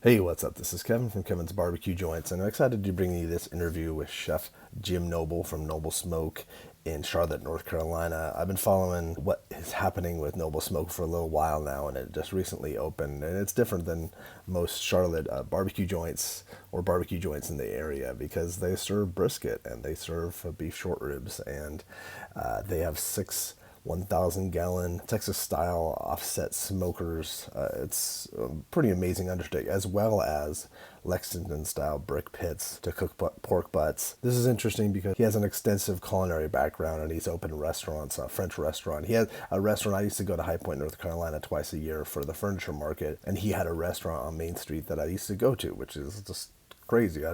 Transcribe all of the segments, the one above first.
Hey, what's up? This is Kevin from Kevin's BBQ Joints, and I'm excited to bring you this interview with Chef Jim Noble from Noble Smoke in Charlotte, North Carolina. I've been following what is happening with Noble Smoke for a little while now, and it just recently opened, and it's different than most Charlotte barbecue joints or barbecue joints in the area because they serve brisket and they serve beef short ribs, and they have six 1,000-gallon Texas-style offset smokers. It's a pretty amazing undertaking, as well as Lexington-style brick pits to cook pork butts. This is interesting because he has an extensive culinary background and he's opened restaurants, a French restaurant. He has a restaurant. I used to go to High Point, North Carolina twice a year for the furniture market, and he had a restaurant on Main Street that I used to go to, which is just crazy.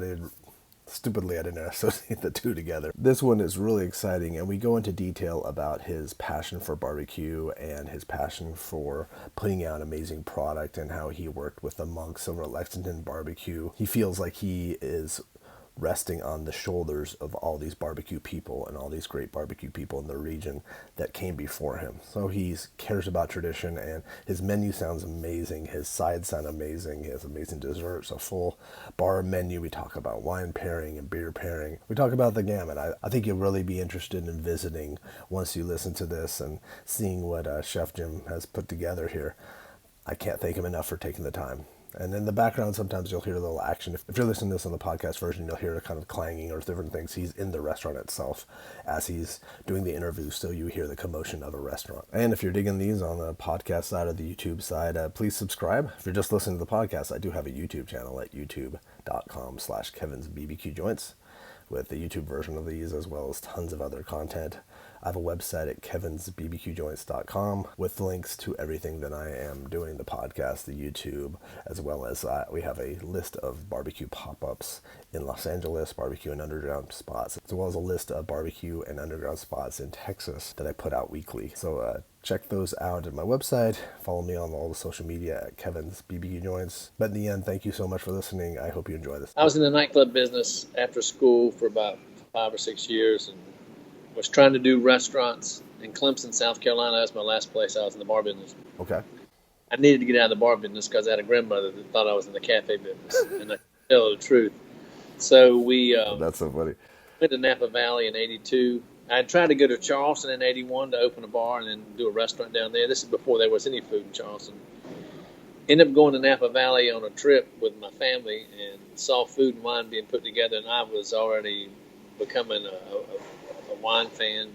Stupidly, I didn't associate the two together. This one is really exciting, and we go into detail about his passion for barbecue and his passion for putting out amazing product and how he worked with the monks over at Lexington Barbecue. He feels like he is resting on the shoulders of all these barbecue people and all these great barbecue people in the region that came before him. So he cares about tradition, and his menu sounds amazing. His sides sound amazing. He has amazing desserts, a full bar menu. We talk about wine pairing and beer pairing. We talk about the gamut. I think you'll really be interested in visiting once you listen to this and seeing what Chef Jim has put together here. I can't thank him enough for taking the time. And in the background, sometimes you'll hear a little action. If you're listening to this on the podcast version, you'll hear a kind of clanging or different things. He's in the restaurant itself as he's doing the interview, so you hear the commotion of a restaurant. And if you're digging these on the podcast side or the YouTube side, please subscribe. If you're just listening to the podcast, I do have a YouTube channel at youtube.com/Kevin's BBQ Joints with the YouTube version of these, as well as tons of other content. I have a website at kevinsbbqjoints.com with links to everything that I am doing, the podcast, the YouTube, as well as we have a list of barbecue pop-ups in Los Angeles, barbecue and underground spots, as well as a list of barbecue and underground spots in Texas that I put out weekly. So check those out at my website. Follow me on all the social media at Kevin's BBQ Joints. But in the end, thank you so much for listening. I hope you enjoy this. I was in the nightclub business after school for about 5 or 6 years and was trying to do restaurants in Clemson, South Carolina. That's my last place I was in the bar business. Okay. I needed to get out of the bar business because I had a grandmother that thought I was in the cafe business, and I tell her the truth. So we That's so funny. went to Napa Valley in '82. I had tried to go to Charleston in '81 to open a bar and then do a restaurant down there. This is before there was any food in Charleston. Ended up going to Napa Valley on a trip with my family and saw food and wine being put together, and I was already becoming a wine fan,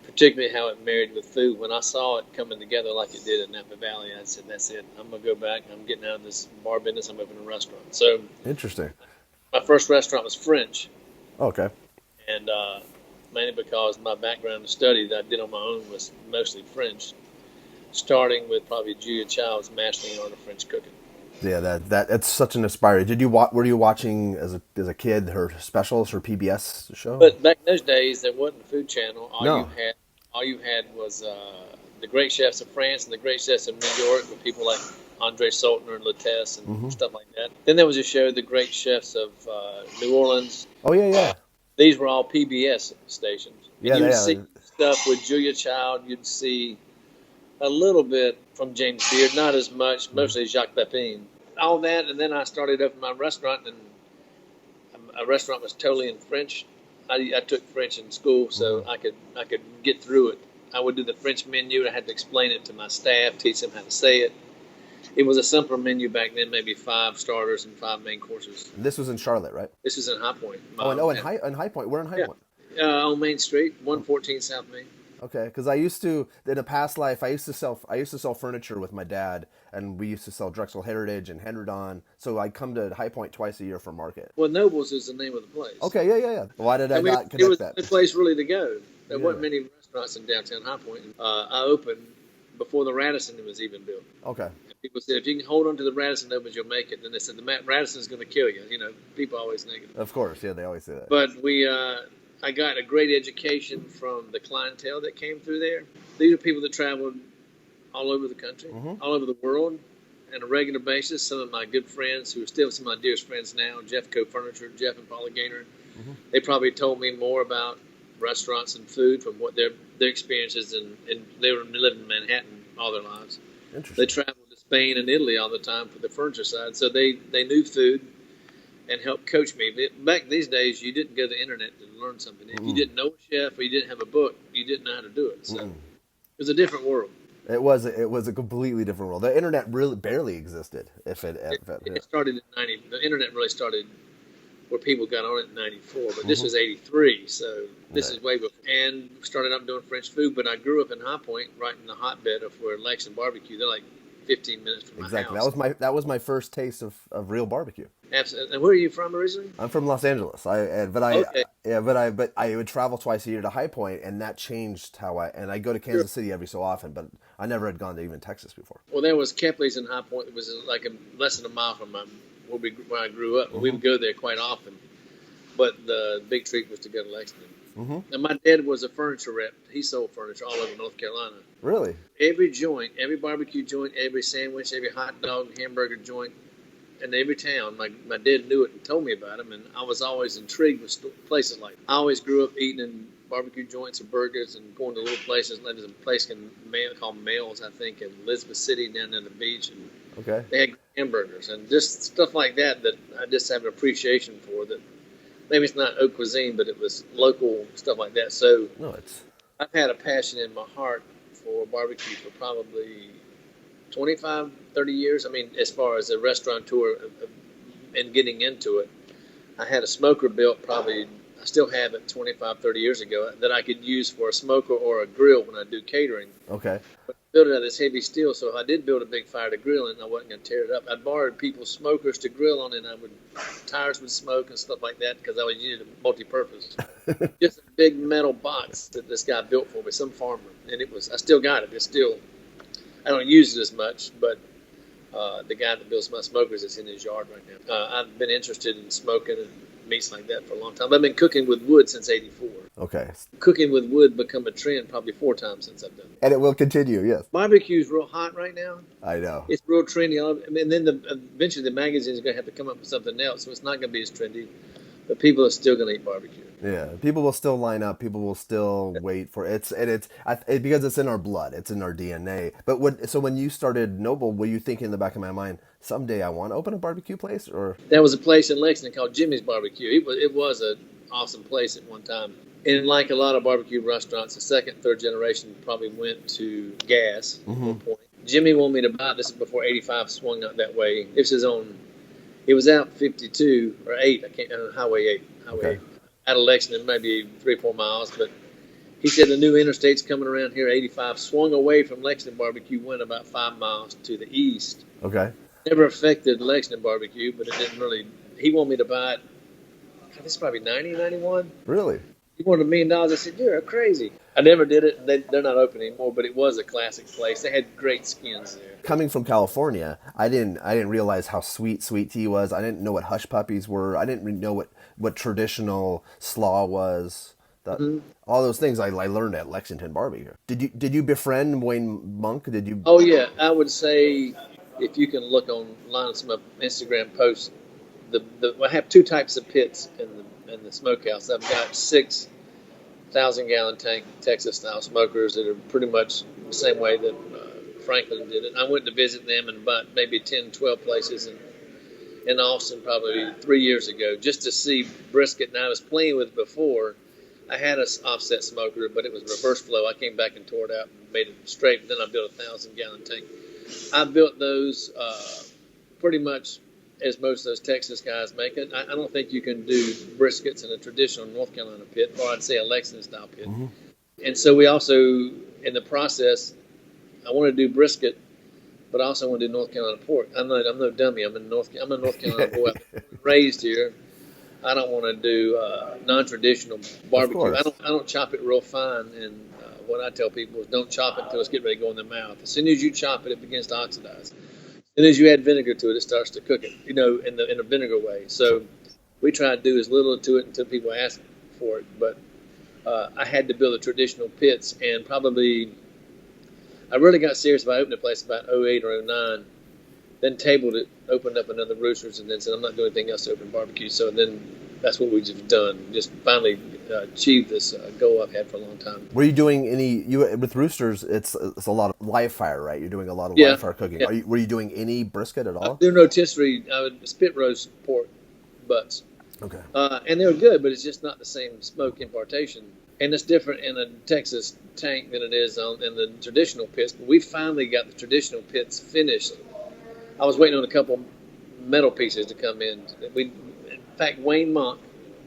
particularly how it married with food. When I saw it coming together like it did at Napa Valley, I said, that's it. I'm going to go back. I'm getting out of this bar business. I'm opening a restaurant. So Interesting. my first restaurant was French, Okay. and mainly because my background and study that I did on my own was mostly French, starting with probably Julia Child's mastering art of French cooking. Yeah, that's such an inspiring. Were you watching as a kid her specials, her PBS show? But back in those days, there wasn't a food channel. No. All you had was the great chefs of France and the great chefs of New York, with people like Andre Saltner and Lattès and stuff like that. Then there was a show, the great chefs of New Orleans. Oh yeah. These were all PBS stations. Yeah, you would see stuff with Julia Child. You'd see a little bit from James Beard, not as much, mostly Jacques Pepin. All that, and then I started up my restaurant, and a restaurant was totally in French. I took French in school, so I could get through it. I would do the French menu. I had to explain it to my staff, teach them how to say it. It was a simpler menu back then, maybe 5 starters and 5 main courses. This was in Charlotte, right? This is in High Point. In High Point. We're in High Point. On Main Street, 114 South Main. Okay, because I used to, in a past life, I used to sell furniture with my dad, and we used to sell Drexel Heritage and Henry. So I come to High Point twice a year for market. Well, Nobles is the name of the place. Okay, yeah. Why did I not connect it was that? the place really to go. There wasn't many restaurants in downtown High Point. I opened before the Radisson was even built. Okay. And people said, if you can hold on to the Radisson opens, you'll make it. Then they said, the Radisson's going to kill you. You know, people always negative. Of course, yeah, they always say that. But I got a great education from the clientele that came through there. These are people that traveled all over the country, all over the world, on a regular basis. Some of my good friends, who are still some of my dearest friends now, Jeff Co-Furniture, Jeff and Paula Gaynor, they probably told me more about restaurants and food from what their experiences, and they were living in Manhattan all their lives. Interesting. They traveled to Spain and Italy all the time for the furniture side. So they knew food and helped coach me. Back these days, you didn't go to the internet to learn something. If you didn't know a chef or you didn't have a book, you didn't know how to do it. So it was a different world. It was a completely different world. The internet really barely existed. It started in '90. The internet really started where people got on it in '94, but this was '83, so this is way before. And started up doing French food, but I grew up in High Point, right in the hotbed of where Lexington BBQ. They're like 15 minutes from my house. Exactly. That was my first taste of real barbecue. Absolutely. And where are you from originally? I'm from Los Angeles. But I would travel twice a year to High Point, and that changed how I go to Kansas City every so often, but I never had gone to even Texas before. Well, there was Kepley's in High Point. It was like less than a mile from where I grew up. We would go there quite often, but the big treat was to go to Lexington. And my dad was a furniture rep. He sold furniture all over North Carolina. Really? Every joint, every barbecue joint, every sandwich, every hot dog, hamburger joint, and every town. My dad knew it and told me about them, and I was always intrigued with places like that. I always grew up eating in barbecue joints or burgers and going to little places. There's a place called Mel's, I think, in Elizabeth City down near the beach. And they had hamburgers and just stuff like that I just have an appreciation for that. Maybe it's not haute cuisine, but it was local stuff like that. So I've had a passion in my heart for barbecue for probably 25, 30 years. I mean, as far as a restaurateur and getting into it, I had a smoker built I still have it 25, 30 years ago that I could use for a smoker or a grill when I do catering. Okay. But I built it out of this heavy steel, so if I did build a big fire to grill it, I wasn't going to tear it up. I borrowed people's smokers to grill on, and tires would smoke and stuff like that because I was using it multi-purpose. Just a big metal box that this guy built for me, some farmer, and I still got it. I don't use it as much, but the guy that builds my smokers is in his yard right now. I've been interested in smoking and meats like that for a long time. I've been cooking with wood since '84. Okay. Cooking with wood become a trend probably 4 times since I've done it. And it will continue, yes. Barbecue's real hot right now. I know. It's real trendy. And then eventually the magazine is going to have to come up with something else, so it's not going to be as trendy. But people are still going to eat barbecue. Yeah, people will still line up. People will still wait for it. Because it's in our blood. It's in our DNA. But when you started Noble, were you thinking in the back of my mind, someday I want to open a barbecue place? Or there was a place in Lexington called Jimmy's Barbecue. It was an awesome place at one time. And like a lot of barbecue restaurants, the second, third generation probably went to gas at one point. Jimmy wanted me to buy it. This is before 85 swung out that way. It was out 52 or 8. I can't. Highway 8. Out of Lexington, maybe 3 or 4 miles. But he said the new interstate's coming around here. 85 swung away from Lexington Barbecue, went about 5 miles to the east. Okay. Never affected Lexington Barbecue, but it didn't really. He wanted me to buy it. God, this is probably 90, 91. Really? He wanted $1 million. I said, "You're crazy." I never did it. They're not open anymore, but it was a classic place. They had great skins there. Coming from California, I didn't realize how sweet tea was. I didn't know what hush puppies were. I didn't know what traditional slaw was. All those things I learned at Lexington Barbecue. Did you befriend Wayne Monk? Did you? Oh yeah, I would say if you can look online on some Instagram posts, I have 2 types of pits in the smokehouse. I've got 6 1,000-gallon tank Texas-style smokers that are pretty much the same way that Franklin did it. I went to visit them in about maybe 10, 12 places in Austin probably 3 years ago just to see brisket. And I was playing with it before. I had an offset smoker, but it was reverse flow. I came back and tore it out and made it straight. And then I built a 1,000-gallon tank. I built those pretty much as most of those Texas guys make it. I don't think you can do briskets in a traditional North Carolina pit, or I'd say a Lexington-style pit. And so we also, in the process, I want to do brisket, but I also want to do North Carolina pork. I'm no dummy. I'm a North Carolina boy. I'm raised here. I don't want to do non-traditional barbecue. I don't chop it real fine. And what I tell people is don't chop it until it's getting ready to go in the mouth. As soon as you chop it, it begins to oxidize. As soon as you add vinegar to it, it starts to cook it, in a vinegar way. So we try to do as little to it until people ask for it. But I had to build the traditional pits, and probably I really got serious about opening a place about 08 or 09, then tabled it, opened up another Roosters, and then said I'm not doing anything else to open barbecue. So then that's what we've just done. Just finally achieved this goal I've had for a long time. Were you doing with Roosters? It's a lot of live fire, right? You're doing a lot of Yeah, live fire cooking. yeah. Were you doing any brisket at I all? do rotisserie. I would spit roast pork butts. Okay. And they were good, but it's just not the same smoke impartation. And it's different in a Texas tank than it is in the traditional pits. But we finally got the traditional pits finished. I was waiting on a couple metal pieces to come in. In fact, Wayne Monk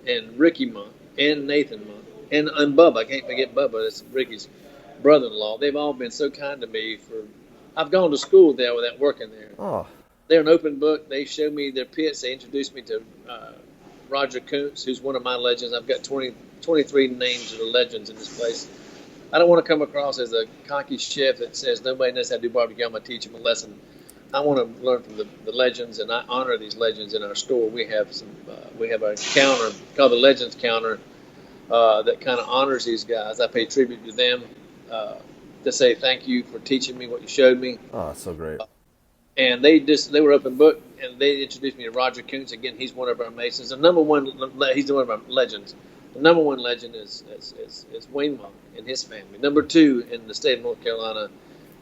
and Ricky Monk and Nathan Monk and Bubba, I can't forget Bubba, that's Ricky's brother-in-law. They've all been so kind to me. I've gone to school there without working there. Oh. They're an open book. They showed me their pits. They introduced me to Roger Kuntz, who's one of my legends. I've got 23 names of the legends in this place. I don't want to come across as a cocky chef that says nobody knows how to do barbecue. I'm going to teach them a lesson. I want to learn from the legends, and I honor these legends in our store. We have a counter called the Legends Counter that kind of honors these guys. I pay tribute to them to say thank you for teaching me what you showed me. Oh, that's so great. And they were open book, and they introduced me to Roger Kuntz. Again, he's one of our masons. The number one, he's one of our legends. The number one legend is Wayne Monk and his family. Number two in the state of North Carolina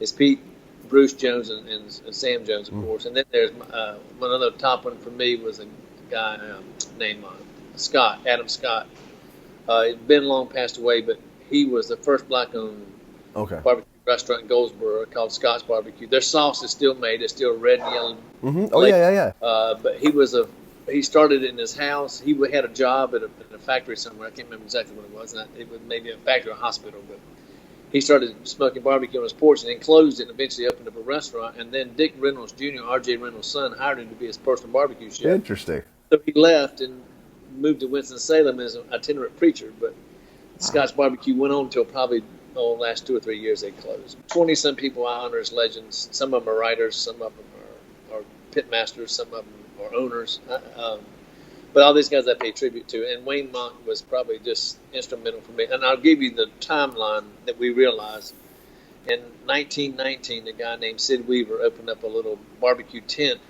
is Pete, Bruce Jones, and Sam Jones, of course. And then there's one other top one for me was a guy named Scott, Adam Scott. He's been long passed away, but he was the first black-owned barbecue restaurant in Goldsboro called Scott's Barbecue. Their sauce is still made. It's still red and yellow. Mm-hmm. Oh, yeah. But he started in his house. He had a job at a factory somewhere. I can't remember exactly what it was. It was maybe a factory or a hospital. But he started smoking barbecue on his porch and then closed it and eventually opened up a restaurant. And then Dick Reynolds Jr., R.J. Reynolds' son, hired him to be his personal barbecue chef. Interesting. So he left and moved to Winston-Salem as an itinerant preacher. But Scott's Barbecue went on until probably the last 2 or 3 years they closed. 20-some people I honor as legends. Some of them are writers. Some of them are pit masters. Some of them are owners. But all these guys I pay tribute to. And Wayne Monk was probably just instrumental for me. And I'll give you the timeline that we realized. In 1919, a guy named Sid Weaver opened up a little barbecue tent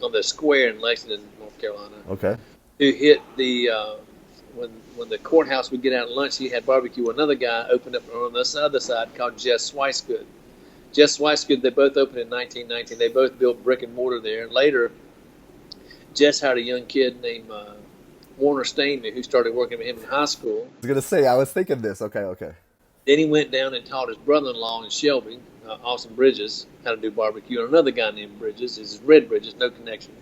on the square in Lexington, North Carolina. Okay. Who hit the... When the courthouse would get out at lunch, he had barbecue. Another guy opened up on this other side called Jess Swicegood. Jess Swicegood, they both opened in 1919. They both built brick and mortar there. And later, Jess hired a young kid named Warner Stanley, who started working with him in high school. I was going to say, I was thinking this. Okay. Then he went down and taught his brother-in-law in Shelby, Austin Bridges, how to do barbecue. And another guy named Bridges, is Red Bridges, no connection.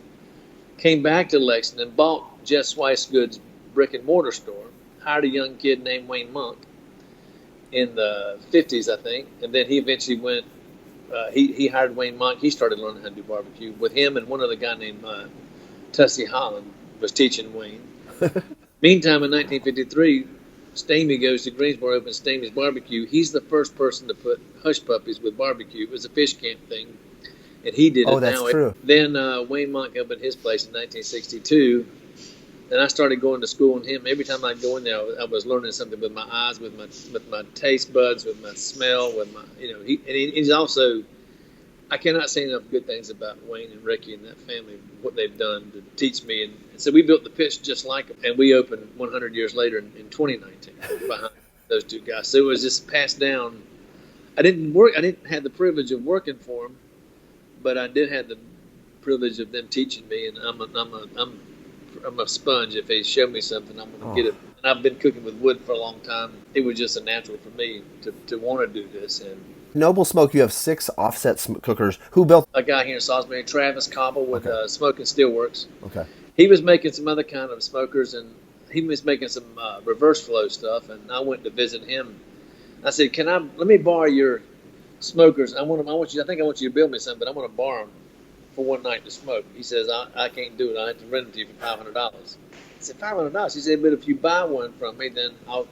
Came back to Lexington, bought Jess Swicegood's brick and mortar store, hired a young kid named Wayne Monk in the 50s, I think, and then he eventually went, he hired Wayne Monk. He started learning how to do barbecue with him, and one other guy named Tussie Holland was teaching Wayne. Meantime, in 1953, Stamey goes to Greensboro, opens Stamey's Barbecue. He's the first person to put hush puppies with barbecue. It was a fish camp thing, and he did it. Oh, that's true. Then Wayne Monk opened his place in 1962. And I started going to school, and him. Every time I'd go in there, I was learning something with my eyes, with my taste buds, with my smell, with my, he's also. I cannot say enough good things about Wayne and Ricky and that family, what they've done to teach me. And so we built the pits just like them, and we opened 100 years later in 2019 behind those two guys. So it was just passed down. I didn't have the privilege of working for them, but I did have the privilege of them teaching me, and I'm a sponge. If they show me something, I'm going to get it. And I've been cooking with wood for a long time. It was just a natural for me to want to do this. And Noble Smoke, you have 6 offset cookers. Who built? A guy here in Salisbury, Travis Cobble, with Smoke and Steelworks. Okay. He was making some other kind of smokers, and he was making some reverse flow stuff. And I went to visit him. I said, let me borrow your smokers? I think I want you to build me some, but I want to borrow them for one night to smoke. He says, I can't do it. I have to rent them to you for $500. I said, $500? He said, but if you buy one from me, then I'll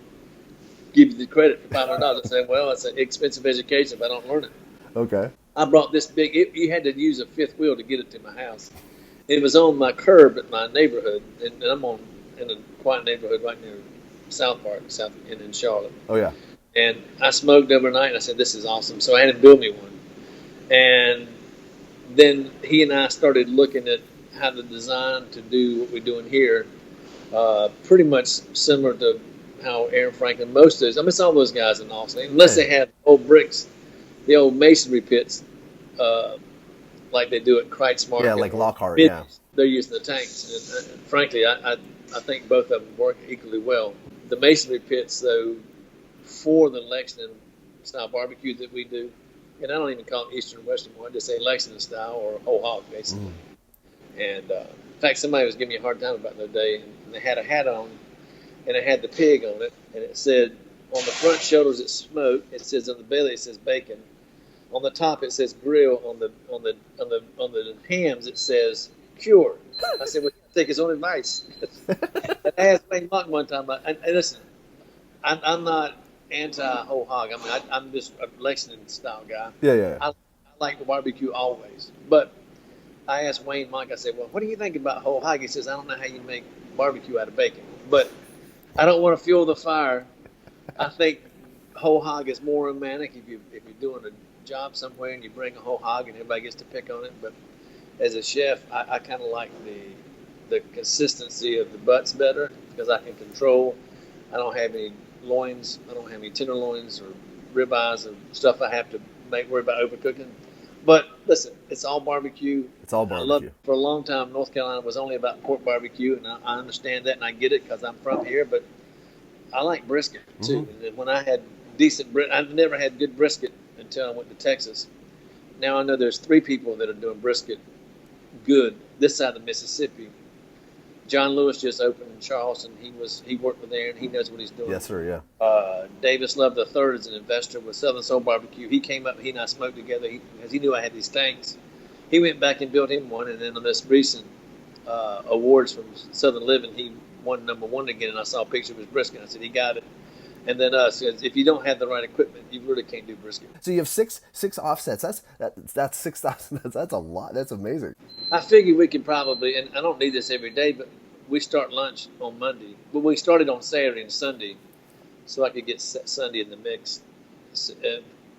give you the credit for $500. I said, well, it's an expensive education if I don't learn it. Okay. I brought this big, you had to use a fifth wheel to get it to my house. It was on my curb at my neighborhood, and I'm in a quiet neighborhood right near South Park, in Charlotte. Oh, yeah. And I smoked overnight, and I said, this is awesome. So I had him build me one. And then he and I started looking at how to design to do what we're doing here. Pretty much similar to how Aaron Franklin, most of those, I mean, it's all those guys in Austin, unless Yeah. they have old bricks, the old masonry pits, uh, like they do at Kreitz Yeah, Market like or Lockhart. Yeah. Minnie's. They're using the tanks. And frankly, I think both of them work equally well. The masonry pits, though, for the Lexington style barbecue that we do, and I don't even call it Eastern and Western, I just say Lexington style or whole hog, basically. And in fact, somebody was giving me a hard time about it the other day, and they had a hat on, and it had the pig on it, and it said on the front shoulders it's smoke. It says on the belly it says bacon. On the top it says grill. On the hams it says cured. I said, well, take his own advice. And I asked Wayne Monk one time, and listen, I'm not anti whole hog. I mean, I'm just a Lexington style guy. Yeah, yeah. I like the barbecue always, but I asked Wayne Monk. I said, well, what do you think about whole hog? He says, I don't know how you make barbecue out of bacon, but I don't want to fuel the fire. I think whole hog is more romantic if you're doing a job somewhere and you bring a whole hog and everybody gets to pick on it. But as a chef, I kind of like the consistency of the butts better because I can control. I don't have any loins. I don't have any tenderloins or ribeyes or stuff I have to worry about overcooking. But listen, it's all barbecue. It's all I love barbecue. for a long time. North Carolina was only about pork barbecue, and I understand that and I get it because I'm from here. But I like brisket too. And when I had decent I've never had good brisket until I went to Texas. Now I know there's 3 people that are doing brisket good this side of the Mississippi. John Lewis just opened in Charleston. He worked with Aaron. He knows what he's doing. Yes, sir. Yeah. Davis Love III is an investor with Southern Soul Barbecue. He came up. He and I smoked together because he knew I had these tanks. He went back and built him one, and then on this recent awards from Southern Living, he won #1 again. And I saw a picture of his brisket. I said he got it. And then us, if you don't have the right equipment, you really can't do brisket. So you have six offsets. That's 6,000. That's a lot. That's amazing. I figure we can probably, and I don't need this every day, but we start lunch on Monday. But we started on Saturday and Sunday, so I could get Sunday in the mix.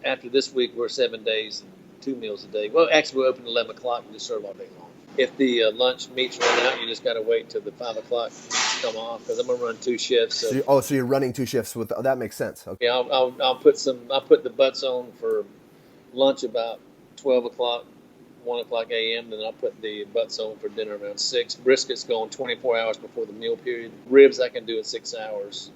After this week, we're 7 days and 2 meals a day. Well, actually, we're open at 11 o'clock and just serve all day long. If the lunch meats run out, you just got to wait till the 5 o'clock meats come off because I'm gonna run 2 shifts. So you're running 2 shifts with that makes sense. Okay. Yeah, I'll put the butts on for lunch about 12 o'clock, 1 o'clock a.m. Then I'll put the butts on for dinner around 6. Brisket's going 24 hours before the meal period. Ribs I can do in 6 hours.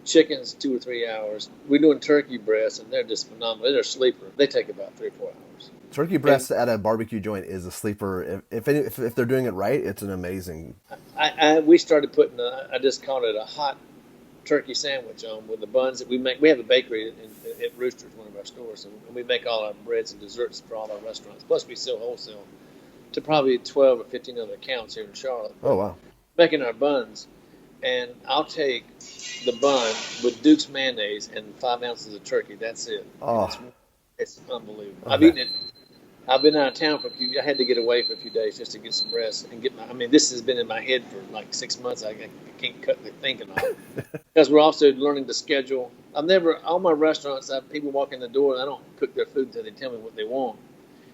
Chickens 2 or 3 hours. We're doing turkey breasts and they're just phenomenal. They're a sleeper. They take about 3 or 4 hours. Turkey breast at a barbecue joint is a sleeper. If they're doing it right, it's an amazing. We started putting I just called it a hot turkey sandwich on with the buns that we make. We have a bakery at Roosters, one of our stores, and we make all our breads and desserts for all our restaurants. Plus, we sell wholesale to probably 12 or 15 other accounts here in Charlotte. Oh wow! Making our buns, and I'll take the bun with Duke's mayonnaise and 5 ounces of turkey. That's it. Oh, it's unbelievable. Okay. I've eaten it. I've been out of town for a few. I had to get away for a few days just to get some rest and get my. I mean, this has been in my head for like 6 months. I can't cut the thinking off because we're also learning to schedule. All my restaurants. People walk in the door and I don't cook their food until they tell me what they want.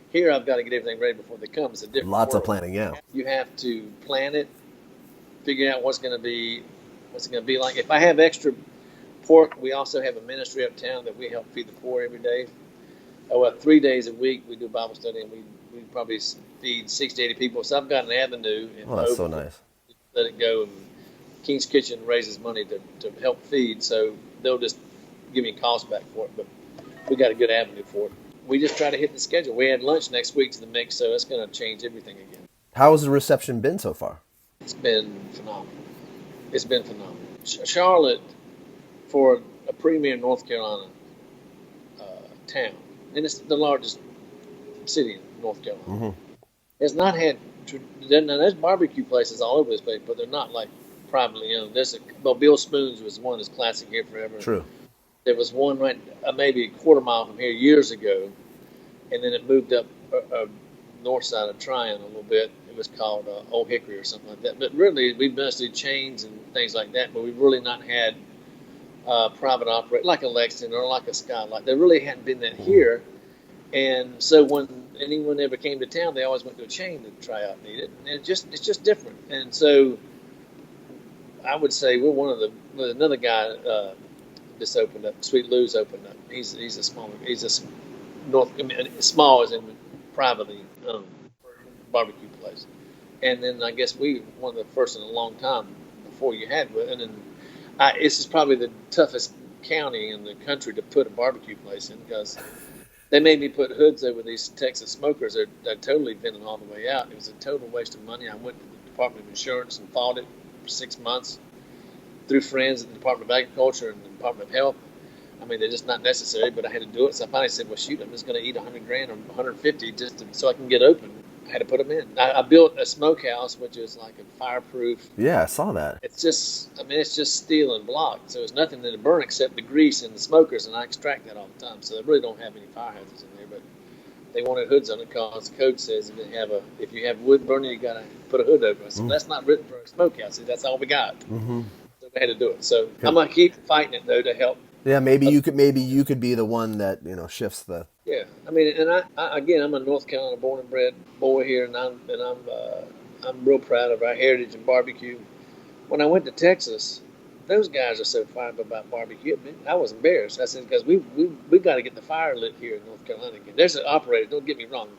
Here, I've got to get everything ready before they come. It's a different. Lots world. of planning. Yeah. You have to plan it, figure out what's it going to be like. If I have extra pork, we also have a ministry uptown that we help feed the poor every day. 3 days a week we do Bible study, and we probably feed 60 to 80 people. So I've got an avenue. Oh, that's so nice. Let it go. And King's Kitchen raises money to help feed, so they'll just give me cost back for it. But we got a good avenue for it. We just try to hit the schedule. We had lunch next week to the mix, so it's going to change everything again. How has the reception been so far? It's been phenomenal. Charlotte, for a premier North Carolina town, and it's the largest city in North Carolina. Mm-hmm. Has not had. There's barbecue places all over this place, but they're not like privately owned. Bill Spoon's was one that's classic here forever. True. There was one right maybe a quarter mile from here years ago, and then it moved up north side of Tryon a little bit. It was called Old Hickory or something like that. But really, we've busted chains and things like that, but we've really not had private operate like a Lexington or like a Skylight. There really hadn't been that here. And so when anyone ever came to town, they always went to a chain to try out and eat it. And it's just different. And so I would say we're one of another guy just opened up. Sweet Lou's opened up. He's a small. He's small as in privately owned barbecue place. And then I guess we were one of the first in a long time before you had one. And then this is probably the toughest county in the country to put a barbecue place in, because they made me put hoods over these Texas smokers. They're totally vented all the way out. It was a total waste of money. I went to the Department of Insurance and fought it for 6 months through friends at the Department of Agriculture and the Department of Health. I mean, they're just not necessary, but I had to do it. So I finally said, well, shoot, I'm just going to eat $100,000 or $150,000 so I can get open. I had to put them in. I built a smokehouse, which is like a fireproof. Yeah, I saw that. It's just steel and block. So there's nothing to burn except the grease and the smokers, and I extract that all the time. So they really don't have any fire hazards in there, but they wanted hoods on it because the code says if you have wood burning, you got to put a hood over it. So that's not written for a smokehouse. That's all we got. Mm-hmm. So we had to do it. So I'm going to keep fighting it, though, to help. Yeah, maybe you could be the one that shifts the. Yeah, I mean, and I again, I'm a North Carolina born and bred boy here, and I'm real proud of our heritage in barbecue. When I went to Texas, those guys are so fired up about barbecue. I was embarrassed. I said, because we got to get the fire lit here in North Carolina again. There's an operator. Don't get me wrong.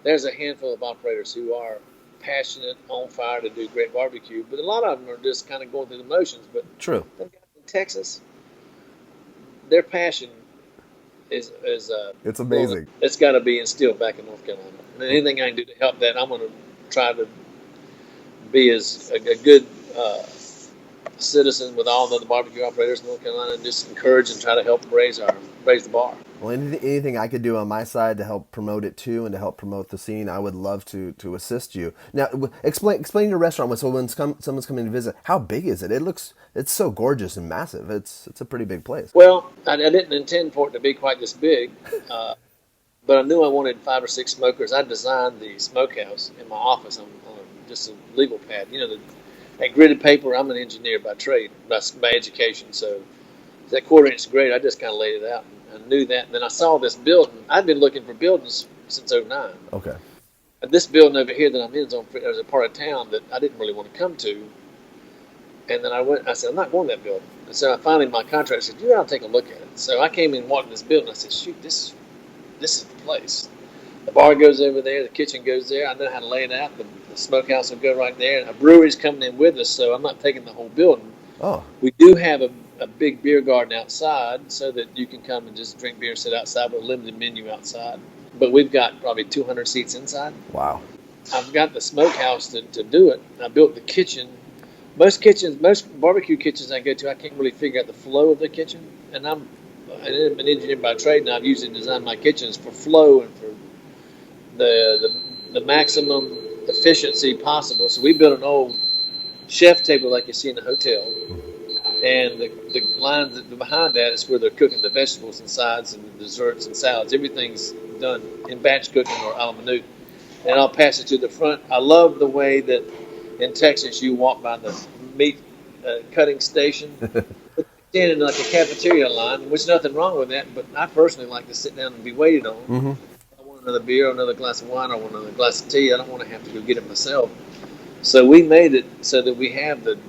There's a handful of operators who are passionate, on fire to do great barbecue, but a lot of them are just kind of going through the motions. But true. Them guys in Texas, their passion is it's amazing. It's got to be instilled back in North Carolina. And anything I can do to help that, I'm going to try to be as a good citizen with all the other barbecue operators in North Carolina, and just encourage and try to help raise the bar. Well, anything I could do on my side to help promote it too, and to help promote the scene, I would love to assist you. Now, explain your restaurant. So when someone's coming to visit, how big is it? It's so gorgeous and massive. It's a pretty big place. Well, I didn't intend for it to be quite this big, but I knew I wanted 5 or 6 smokers. I designed the smokehouse in my office on just a legal pad. That gridded paper. I'm an engineer by trade, by education. So that 1/4-inch grade, I just kind of laid it out. I knew that, and then I saw this building. I'd been looking for buildings since '09. Okay. And this building over here that I'm in is a part of town that I didn't really want to come to. And then I said, I'm not going to that building. And so finally my contractor said, I'll take a look at it. So I came in and walked in this building. I said, shoot, this is the place. The bar goes over there. The kitchen goes there. I know how to lay it out. The smokehouse will go right there. And a brewery's coming in with us, so I'm not taking the whole building. Oh. We do have a big beer garden outside so that you can come and just drink beer and sit outside with a limited menu outside. But we've got probably 200 seats inside. Wow. I've got the smokehouse to do it. I built the kitchen. Most barbecue kitchens I go to, I can't really figure out the flow of the kitchen. And I'm an engineer by trade, and I've usually designed my kitchens for flow and for the maximum efficiency possible. So we built an old chef table like you see in a hotel. And the lines behind that is where they're cooking the vegetables and sides and the desserts and salads. Everything's done in batch cooking or a la minute. And I'll pass it to the front. I love the way that in Texas you walk by the meat cutting station, standing like a cafeteria line, which is nothing wrong with that. But I personally like to sit down and be waited on. Mm-hmm. I want another beer, or another glass of wine, or another glass of tea. I don't want to have to go get it myself. So we made it so that we have the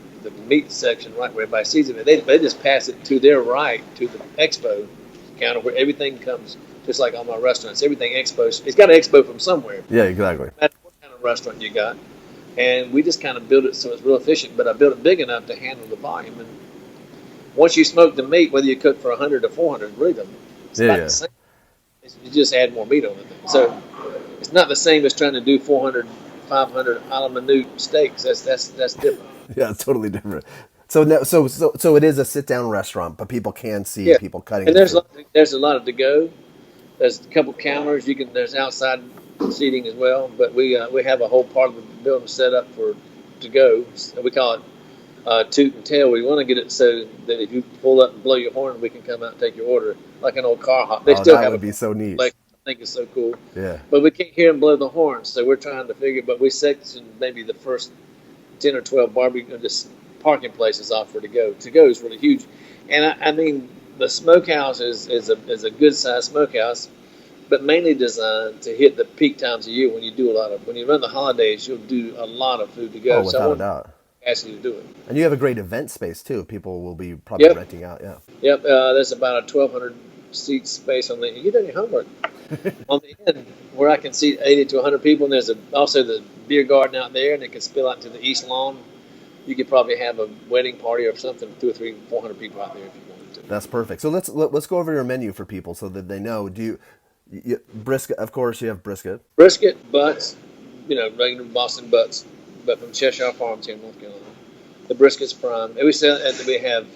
meat section right where everybody sees it. They just pass it to their right to the expo counter where everything comes, just like all my restaurants. Everything expos. It's got to expo from somewhere. Yeah, exactly. No matter what kind of restaurant you got. And we just kind of built it so it's real efficient, but I built it big enough to handle the volume. And once you smoke the meat, whether you cook for 100 or 400, really it's about the same. You just add more meat on it. So it's not the same as trying to do 400, 500 a la minute steaks. That's different. Yeah, it's totally different. So it is a sit-down restaurant, but people can see people cutting. And there's a lot of to-go. There's a couple counters. There's outside seating as well, but we have a whole part of the building set up for to-go. We call it toot and tail. We want to get it so that if you pull up and blow your horn, we can come out and take your order like an old car hop. They still that have would be so neat. Like, I think it's so cool. Yeah. But we can't hear them blow the horn, so we're trying to figure. But we section maybe the first 10 or 12 barbecue just parking places off for to-go. To-go is really huge, and I mean the smokehouse is a good sized smokehouse, but mainly designed to hit the peak times of year when you run the holidays. You'll do a lot of food to go. Oh, without a doubt. capacity to do it. And you have a great event space too. People will be probably Yep, renting out. Yeah. yep. There's about a 1,200 seat space on the. You done your homework on the end where I can seat 80 to 100 people, and there's also the beer garden out there, and it can spill out to the east lawn. You could probably have a wedding party or something, 200 or 300, 400 people out there if you wanted to. That's perfect. So let's go over your menu for people so that they know. Brisket? Of course, you have brisket. Brisket, butts, regular Boston butts, but from Cheshire Farms here in North Carolina. The brisket's prime. And we sell, and we have.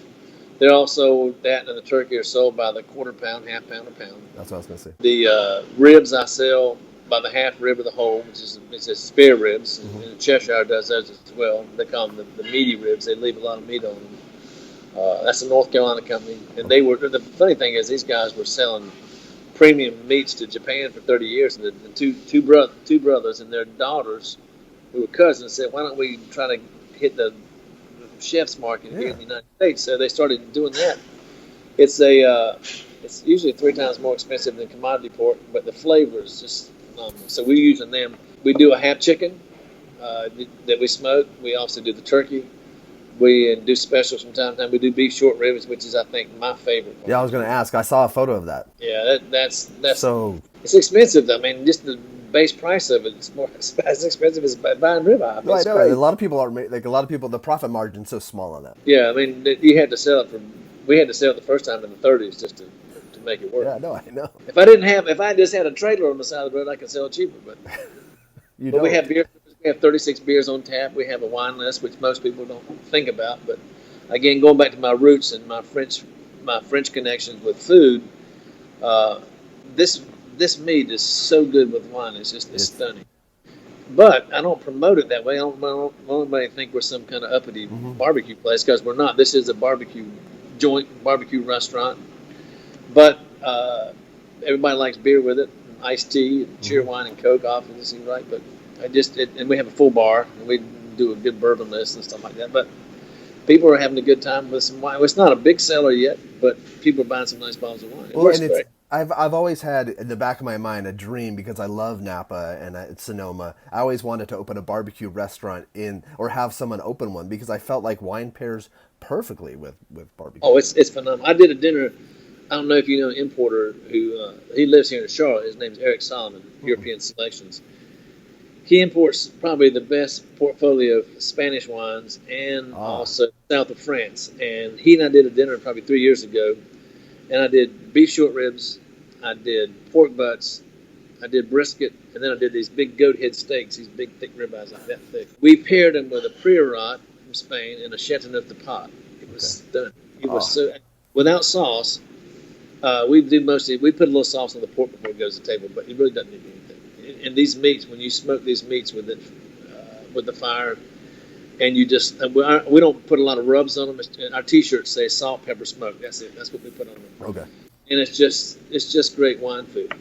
They're also that and the turkey are sold by the quarter pound, half pound, a pound. That's what I was going to say. The ribs I sell by the half rib or the whole, which is it's a spare ribs. Mm-hmm. And Cheshire does those as well. They call them the meaty ribs. They leave a lot of meat on them. That's a North Carolina company, and they were. The funny thing is, these guys were selling premium meats to Japan for 30 years, and the two brothers and their daughters, who were cousins, said, "Why don't we try to hit the chef's market here in the United States?" So they started doing that. It's usually 3 times more expensive than commodity pork, but the flavor is just phenomenal. So we're using them. We do a half chicken that we smoke. We also do the turkey. We do specials from time to time. We do beef short ribs, which is, I think, my favorite part. Yeah, I was going to ask. I saw a photo of that. Yeah, that's so. It's expensive. I mean, just the base price of it. It's more as expensive as buying ribeye. No, I know. A lot of people are like the profit margin's so small on that. Yeah, I mean, you had to sell it we had to sell it the first time in the 30s just to make it work. Yeah, no, I know. If I just had a trailer on the side of the road, I could sell it cheaper. But we have beer. We have 36 beers on tap. We have a wine list, which most people don't think about. But again, going back to my roots and my French connections with food, this meat is so good with wine. It's stunning. But I don't promote it that way. I don't want anybody to think we're some kind of uppity barbecue place, because we're not. This is a barbecue joint, barbecue restaurant. But everybody likes beer with it, and iced tea, and cheer wine and Coke often, it seems right. But and we have a full bar, and we do a good bourbon list and stuff like that. But people are having a good time with some wine. It's not a big seller yet, but people are buying some nice bottles of wine. I've always had in the back of my mind a dream, because I love Napa and Sonoma. I always wanted to open a barbecue restaurant or have someone open one, because I felt like wine pairs perfectly with barbecue. Oh, it's phenomenal. I did a dinner. I don't know if you know an importer who he lives here in Charlotte. His name's Eric Solomon, European Selections. He imports probably the best portfolio of Spanish wines and also south of France. And he and I did a dinner probably 3 years ago. And I did beef short ribs, I did pork butts, I did brisket, and then I did these big goat head steaks, these big thick ribeyes like that thick. We paired them with a Priorat from Spain and a Chateauneuf de Pot. It was stunning. It was so, without sauce. We put a little sauce on the pork before it goes to the table, but it really doesn't need anything. And these meats, when you smoke these meats with the fire, and you just we don't put a lot of rubs on them. Our T-shirts say salt, pepper, smoke. That's it. That's what we put on them. Okay. And it's just great wine food.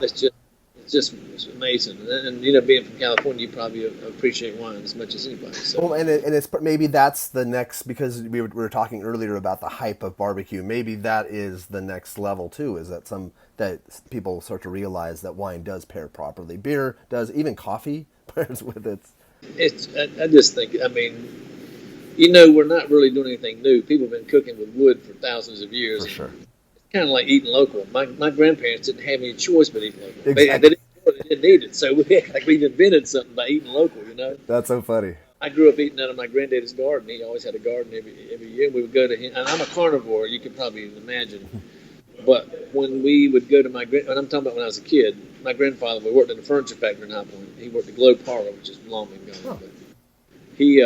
It's just amazing. And being from California, you probably appreciate wine as much as anybody. So. Well, and it's maybe that's the next, because we were talking earlier about the hype of barbecue. Maybe that is the next level too. Is that people start to realize that wine does pair properly. Beer does. Even coffee pairs with it. I just think, we're not really doing anything new. People have been cooking with wood for thousands of years. For sure. It's kind of like eating local. My grandparents didn't have any choice but eat local. Exactly. They didn't need it. So we act like we invented something by eating local, That's so funny. I grew up eating out of my granddaddy's garden. He always had a garden every year. We would go to him. And I'm a carnivore, you can probably imagine. But when we would go to and I'm talking about when I was a kid, my grandfather, we worked in a furniture factory in High Point. He worked at Globe Parlor, which is long been gone. But he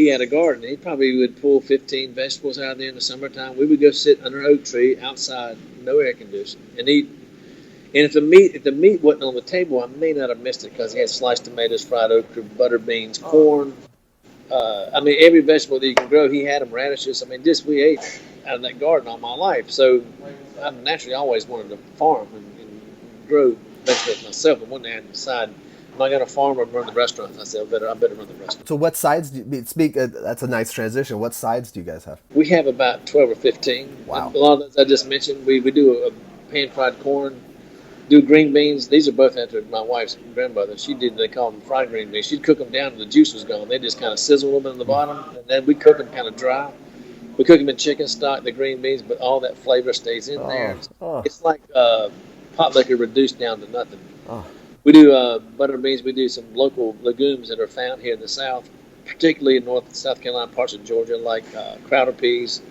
had a garden. He probably would pull 15 vegetables out of there in the summertime. We would go sit under an oak tree outside, no air conditioning, and eat. And if the meat wasn't on the table, I may not have missed it, because he had sliced tomatoes, fried okra, butter beans, corn. Every vegetable that you can grow, he had them. Radishes. We ate out of that garden all my life. So I naturally always wanted to farm and grow vegetables myself. But one day I had to decide, am I going to farm or run the restaurant? I said, I better run the restaurant. So what sides do you speak? That's a nice transition. What sides do you guys have? We have about 12 or 15. Wow. A lot of those I just mentioned. We do a pan-fried corn. Do green beans. These are both after my wife's grandmother. She did, they call them fried green beans. She'd cook them down and the juice was gone. They just kind of sizzle a little bit in the bottom, and then we cook them kind of dry. We cook them in chicken stock, the green beans, but all that flavor stays in there. It's like pot liquor reduced down to nothing. We do butter beans. We do some local legumes that are found here in the South, particularly in North and South Carolina, parts of Georgia, like crowder peas,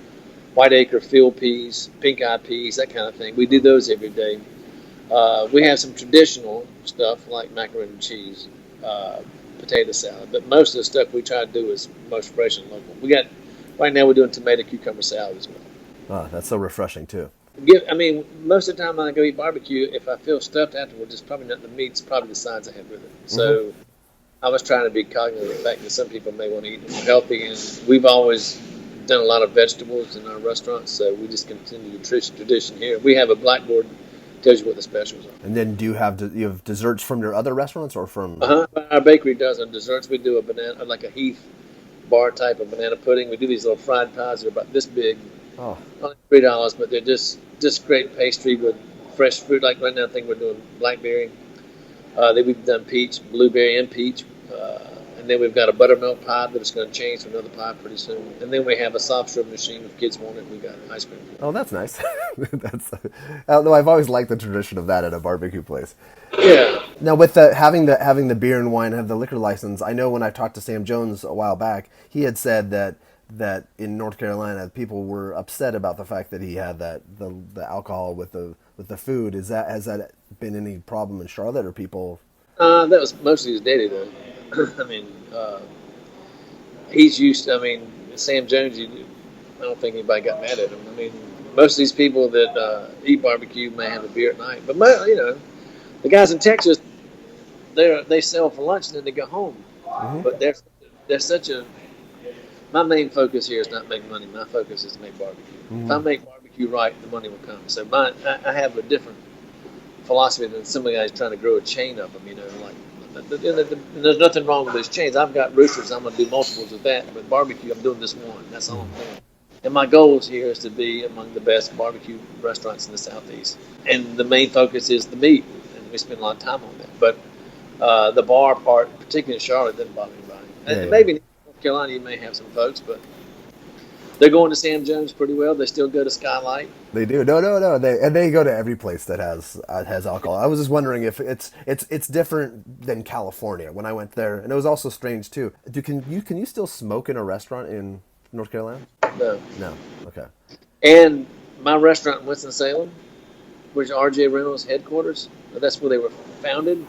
whiteacre field peas, pink-eyed peas, that kind of thing. We do those every day. We have some traditional stuff like macaroni and cheese, potato salad, but most of the stuff we try to do is most fresh and local. Right now we're doing tomato cucumber salad as well. Oh, that's so refreshing too. Most of the time when I go eat barbecue, if I feel stuffed afterwards, it's probably not the meat, it's probably the sides I have with it. So I was trying to be cognizant of the fact that some people may want to eat more healthy, and we've always done a lot of vegetables in our restaurants, so we just continue the tradition here. We have a blackboard that tells you what the specials are. And then do you have desserts from your other restaurants or from? Our bakery does our desserts. We do a banana, like a Heath bar type of banana pudding. We do these little fried pies that are about this big. Only $3, but they're just great pastry with fresh fruit. Like right now, I think we're doing blackberry. Then we've done peach, blueberry, and peach. And then we've got a buttermilk pie that is going to change to another pie pretty soon. And then we have a soft serve machine if kids want it. We got ice cream. Oh, that's nice. Although I've always liked the tradition of that at a barbecue place. Yeah. Now, with having the beer and wine, have the liquor license, I know when I talked to Sam Jones a while back, he had said that in North Carolina people were upset about the fact that he had the alcohol with the food. Has that been any problem in Charlotte, or people? That was mostly his daddy though. He's used. Sam Jones. I don't think anybody got mad at him. Most of these people that eat barbecue may have a beer at night, but the guys in Texas, they sell for lunch and then they go home. But they're such a. My main focus here is not make money. My focus is to make barbecue. If I make barbecue right, the money will come. So I have a different philosophy than some of the guys trying to grow a chain of them. There's nothing wrong with those chains. I've got Roosters. I'm going to do multiples of that. But barbecue, I'm doing this one. That's all I'm doing. And my goals here is to be among the best barbecue restaurants in the Southeast. And the main focus is the meat. And we spend a lot of time on that. But the bar part, particularly in Charlotte, doesn't bother anybody. And maybe in North Carolina you may have some folks, but they're going to Sam Jones pretty well. They still go to Skylight. They do. No. They go to every place that has alcohol. I was just wondering if it's different than California when I went there, and it was also strange too. Can you still smoke in a restaurant in North Carolina? No. Okay. And my restaurant in Winston-Salem, which is R.J. Reynolds' headquarters, that's where they were founded.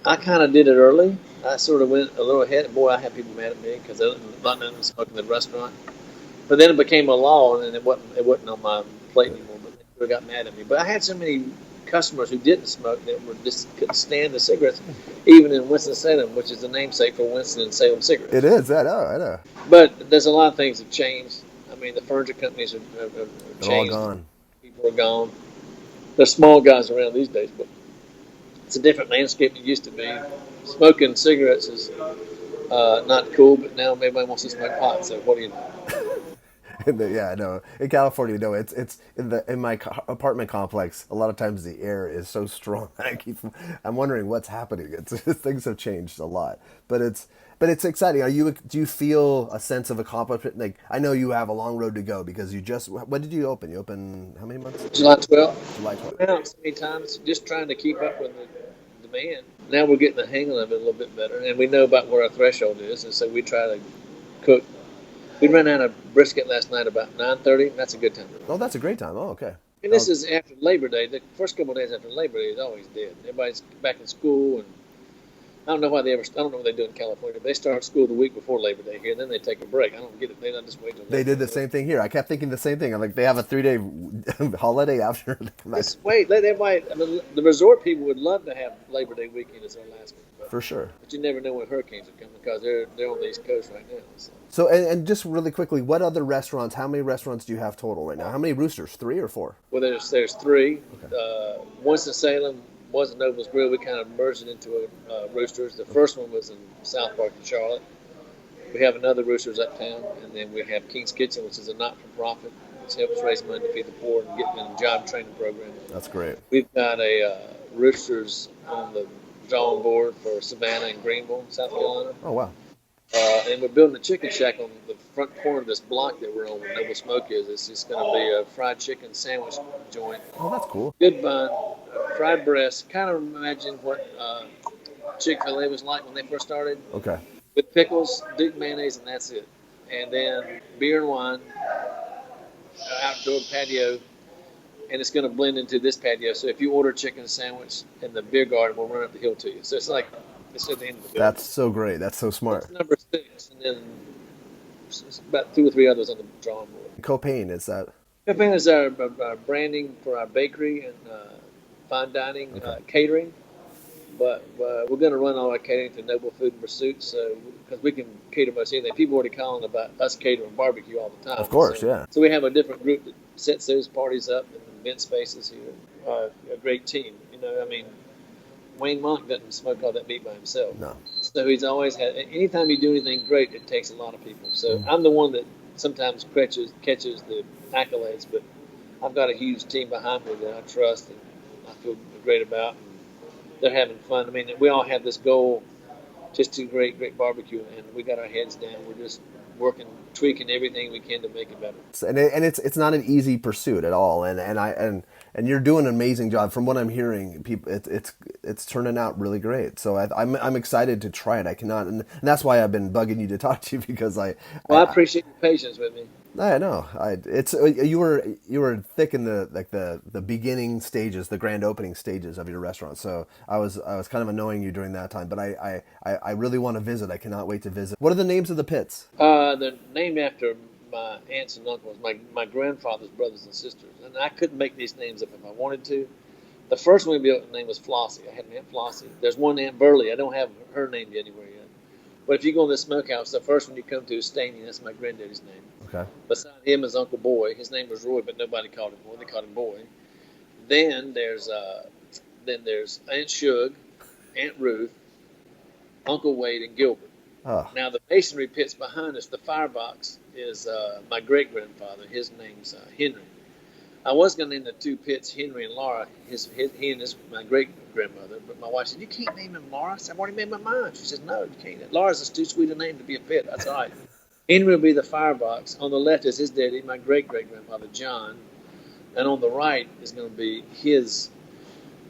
I kind of did it early. I sort of went a little ahead. Boy, I had people mad at me because they didn't let them smoke in the restaurant. But then it became a law, and it wasn't on my plate anymore. But they got mad at me. But I had so many customers who didn't smoke that couldn't stand the cigarettes, even in Winston-Salem, which is the namesake for Winston-Salem cigarettes. It is. I know. But there's a lot of things that have changed. The furniture companies have changed. All gone. People are gone. There's small guys around these days, but it's a different landscape than it used to be. Smoking cigarettes is not cool, but now everybody wants to smoke pot. So what do you know? Yeah, I know. In California, no, it's in my apartment complex. A lot of times the air is so strong. I'm wondering what's happening. Things have changed a lot, but it's exciting. Do you feel a sense of accomplishment? Like, I know you have a long road to go because when did you open? You opened how many months? July 12th. July 12th. Well, so many times just trying to keep up with the demand. Now we're getting the hang of it a little bit better, and we know about where our threshold is, and so we try to cook. We ran out of brisket last night about 9:30. That's a good time. Oh, that's a great time. Oh, okay. And this is after Labor Day. The first couple of days after Labor Day is always dead. Everybody's back in school, and I don't know what they do in California, but they start school the week before Labor Day here, and then they take a break. I don't get it. They don't just wait till They did the same thing here. I kept thinking the same thing. I'm like, they have a 3-day holiday after. Just wait. Let everybody. The resort people would love to have Labor Day weekend as their last one. For sure. But you never know when hurricanes are coming because they're on the East Coast right now. So and just really quickly, what other restaurants? How many restaurants do you have total right now? How many Roosters? 3 or 4? Well, there's 3. Okay. Winston-Salem was a Noble's Grill. We kind of merged it into a Roosters. The first one was in South Park in Charlotte. We have another Roosters uptown, and then we have King's Kitchen, which is a not-for-profit which helps raise money to feed the poor and get them in job training programs. That's great. We've got a Roosters on the drawing board for Savannah and Greenville, South Carolina. Oh, wow. And we're building a chicken shack on the front corner of this block that we're on where Noble Smoke is. It's just going to be a fried chicken sandwich joint. Oh, that's cool. Good bun, fried breast. Kind of imagine what Chick-fil-A was like when they first started. Okay. With pickles, Duke mayonnaise, and that's it. And then beer and wine, outdoor patio, and it's going to blend into this patio. So if you order a chicken sandwich in the beer garden, we'll run up the hill to you. So it's like it's at the end of the building. That's so great. That's so smart. That's number 6, and then it's about 2 or 3 others on the drawing board. Copain, is that? Copain is our branding for our bakery and fine dining catering. But we're going to run all our catering through Noble Food and Pursuit, so because we can cater most anything. People already calling about us catering barbecue all the time. Of course, yeah. So we have a different group that sets those parties up in event spaces here. A great team. You know, I mean, Wayne Monk doesn't smoke all that meat by himself. No. So he's always had. Anytime you do anything great, it takes a lot of people. So I'm the one that sometimes catches the accolades, but I've got a huge team behind me that I trust and I feel great about. They're having fun. I mean, we all have this goal just to great barbecue, and we got our heads down. We're just working, tweaking everything we can to make it better. And it's not an easy pursuit at all. And you're doing an amazing job. From what I'm hearing, people, it's turning out really great. So I'm excited to try it. I cannot, and that's why I've been bugging you to talk to you, because I appreciate your patience with me. I know. You were thick in the beginning stages, the grand opening stages of your restaurant. So I was kind of annoying you during that time, but I really want to visit. I cannot wait to visit. What are the names of the pits? They're named after my aunts and uncles, my grandfather's brothers and sisters, and I couldn't make these names up if I wanted to. The first one we built, the name was Flossie. I had an Aunt Flossie. There's one Aunt Burley. I don't have her name anywhere yet. But if you go in the smokehouse, the first one you come to is Staney. That's my granddaddy's name. Okay. Beside him is Uncle Boy. His name was Roy, but nobody called him Boy. They called him Boy. Then there's Aunt Shug, Aunt Ruth, Uncle Wade, and Gilbert. Oh. Now the masonry pits behind us, the firebox, is my great grandfather. His name's Henry. I was going to name the 2 pits Henry and Laura. He and my great grandmother. But my wife said, "You can't name him Laura." I said, "I've already made my mind." She said, "No, you can't. Laura's too sweet a name to be a pit." That's all right. Henry will be the firebox. On the left is his daddy, my great grandfather John, and on the right is going to be his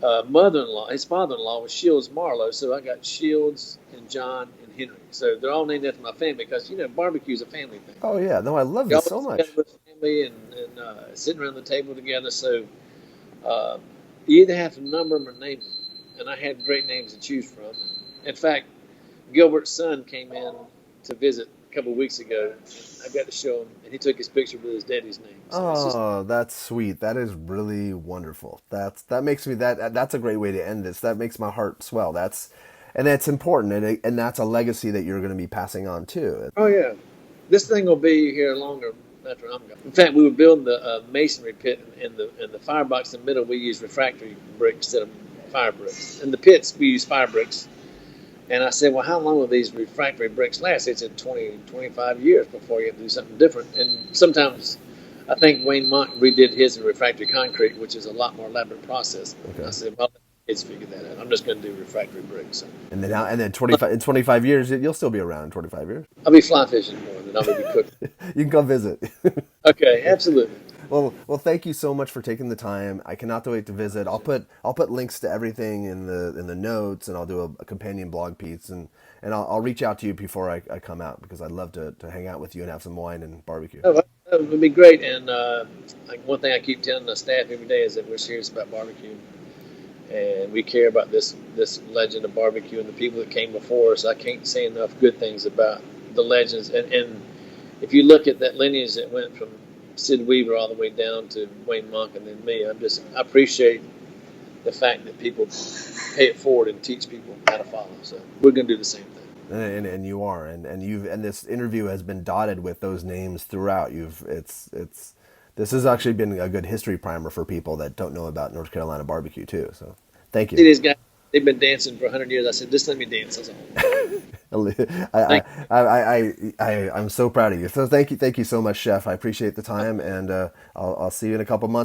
mother-in-law. His father-in-law was Shields Marlowe, so I got Shields and John and Henry. So they're all named after my family because barbecue's a family thing. Oh yeah, no, I love this so much. Family and sitting around the table together. So you either have to number them or name them, and I had great names to choose from. In fact, Gilbert's son came in to visit a couple of weeks ago. I got to show him, and he took his picture with his daddy's name. So that's sweet. That is really wonderful. That makes me that's a great way to end this. That makes my heart swell. That's important, and that's a legacy that you're going to be passing on too. Oh yeah, this thing will be here longer after I'm gone. In fact, we were building the masonry pit in the firebox in the middle. We use refractory bricks instead of fire bricks. In the pits, we use fire bricks. And I said, well, how long will these refractory bricks last? It's in 20, 25 years before you have to do something different. And sometimes I think Wayne Monk redid his in refractory concrete, which is a lot more elaborate process. Okay. I said, well, kids figure that out. I'm just going to do refractory bricks. So. And then 25 years, you'll still be around in 25 years. I'll be fly fishing more than I'll be cooking. You can come visit. Okay, absolutely. Well, thank you so much for taking the time. I cannot wait to visit. I'll put links to everything in the notes, and I'll do a companion blog piece, and I'll reach out to you before I come out, because I'd love to hang out with you and have some wine and barbecue. Oh, that would be great. And one thing I keep telling the staff every day is that we're serious about barbecue, and we care about this legend of barbecue and the people that came before us. I can't say enough good things about the legends. And if you look at that lineage that went from Sid Weaver all the way down to Wayne Monk and then me, I appreciate the fact that people pay it forward and teach people how to follow. So we're going to do the same thing. And you are, and this interview has been dotted with those names throughout. This has actually been a good history primer for people that don't know about North Carolina barbecue too. So thank you. See these guys. they've been dancing for 100 years. I said, just let me dance us all. I, Thank I'm so proud of you. So thank you so much, Chef. I appreciate the time, and I'll see you in a couple months.